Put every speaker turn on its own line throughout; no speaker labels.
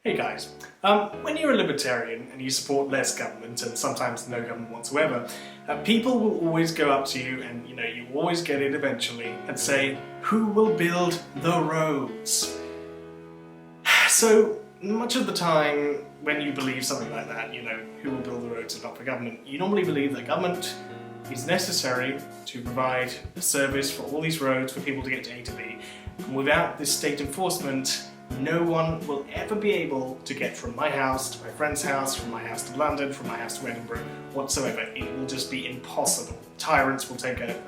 Hey guys, when you're a libertarian and you support less government and sometimes no government whatsoever, people will always go up to you and you always get it eventually and say, who will build the roads? So much of the time when you believe something like that, who will build the roads and not the government, you normally believe that government is necessary to provide a service for all these roads for people to get to A to B. And without this state enforcement, no one will ever be able to get from my house to my friend's house, from my house to London, from my house to Edinburgh, whatsoever. It will just be impossible. Tyrants will take over.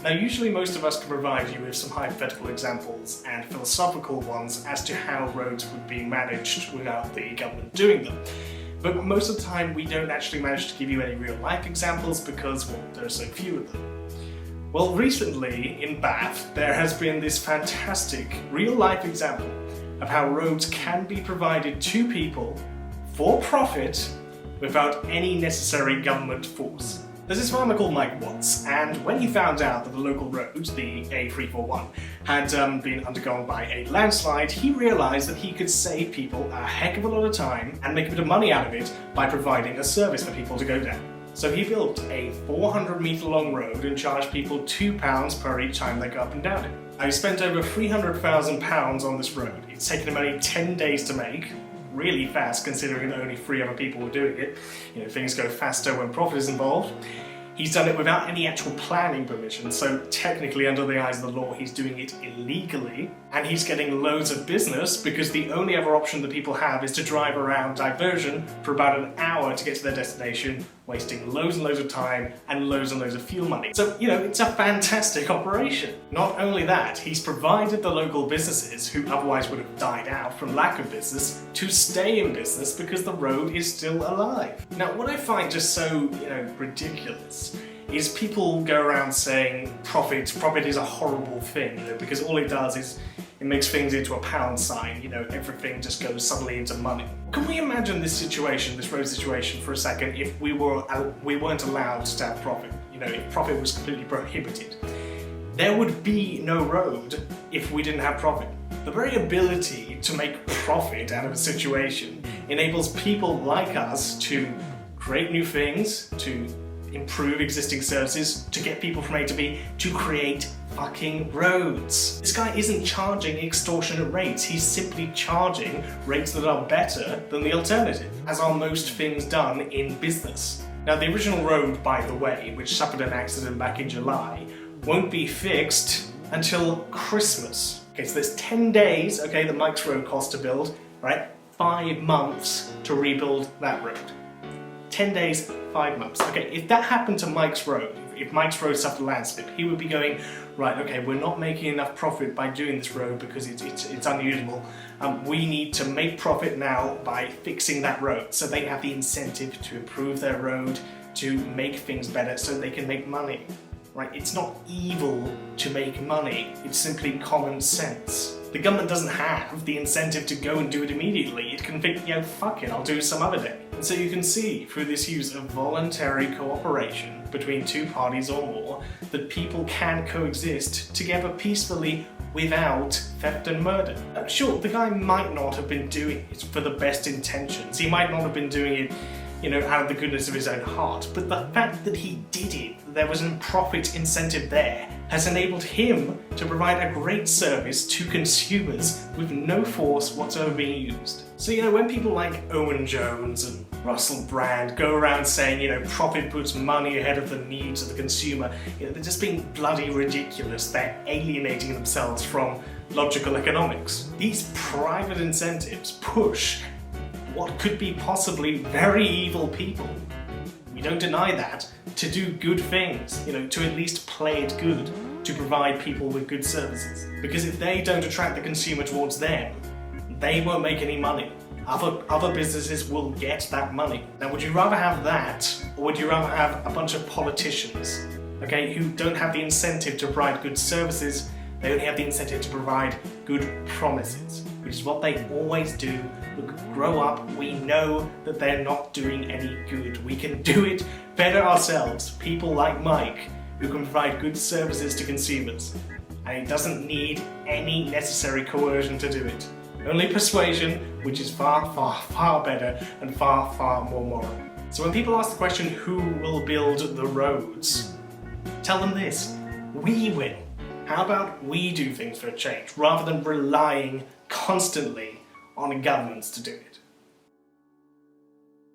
Now, usually most of us can provide you with some hypothetical examples and philosophical ones as to how roads would be managed without the government doing them. But most of the time we don't actually manage to give you any real life examples because, well, there are so few of them. Well, recently in Bath there has been this fantastic real life example of how roads can be provided to people for profit without any necessary government force. There's this farmer called Mike Watts, and when he found out that the local road, the A341, had been undergone by a landslide, he realised that he could save people a heck of a lot of time and make a bit of money out of it by providing a service for people to go down. So he built a 400-metre long road and charged people £2 per each time they go up and down it. He spent over £300,000 on this road. It's taken him only 10 days to make. Really fast considering that only 3 other people were doing it. Things go faster when profit is involved. He's done it without any actual planning permission, so technically under the eyes of the law he's doing it illegally, and he's getting loads of business because the only other option that people have is to drive around diversion for about an hour to get to their destination, wasting loads and loads of time and loads of fuel money. So, it's a fantastic operation. Not only that, he's provided the local businesses, who otherwise would have died out from lack of business, to stay in business because the road is still alive. Now, what I find just so, ridiculous is people go around saying profit is a horrible thing, because all it does is it makes things into a pound sign, everything just goes suddenly into money. Can we imagine this situation, this road situation, for a second if we weren't allowed to have profit? If profit was completely prohibited. There would be no road if we didn't have profit. The very ability to make profit out of a situation enables people like us to create new things, to improve existing services, to get people from A to B, to create fucking roads. This guy isn't charging extortionate rates, he's simply charging rates that are better than the alternative, as are most things done in business. Now, the original road, by the way, which suffered an accident back in July, won't be fixed until Christmas. Okay, so there's 10 days, that Mike's Road cost to build, right? 5 months to rebuild that road. 10 days, 5 months. Okay, if that happened to Mike's Road, if Mike's Road suffered a landslip, he would be going, right, okay, we're not making enough profit by doing this road because it's unusable. We need to make profit now by fixing that road. So they have the incentive to improve their road, to make things better so they can make money. Right? It's not evil to make money, it's simply common sense. The government doesn't have the incentive to go and do it immediately. It can think, fuck it, I'll do it some other day. And so you can see through this use of voluntary cooperation between 2 parties or more that people can coexist together peacefully without theft and murder. Sure, the guy might not have been doing it for the best intentions. He might not have been doing it out of the goodness of his own heart, but the fact that he did it, there was a profit incentive there, has enabled him to provide a great service to consumers with no force whatsoever being used. So, when people like Owen Jones and Russell Brand go around saying, profit puts money ahead of the needs of the consumer, they're just being bloody ridiculous. They're alienating themselves from logical economics. These private incentives push what could be possibly very evil people, we don't deny that, to do good things, to at least play it good, to provide people with good services. Because if they don't attract the consumer towards them, they won't make any money. Other businesses will get that money. Now, would you rather have that, or would you rather have a bunch of politicians, who don't have the incentive to provide good services, they only have the incentive to provide good promises, which is what they always do. We grow up, we know that they're not doing any good. We can do it better ourselves. People like Mike, who can provide good services to consumers. And he doesn't need any necessary coercion to do it. Only persuasion, which is far, far, far better and far, far more moral. So when people ask the question, who will build the roads? Tell them this: we will. How about we do things for a change, rather than relying constantly on governments to do it?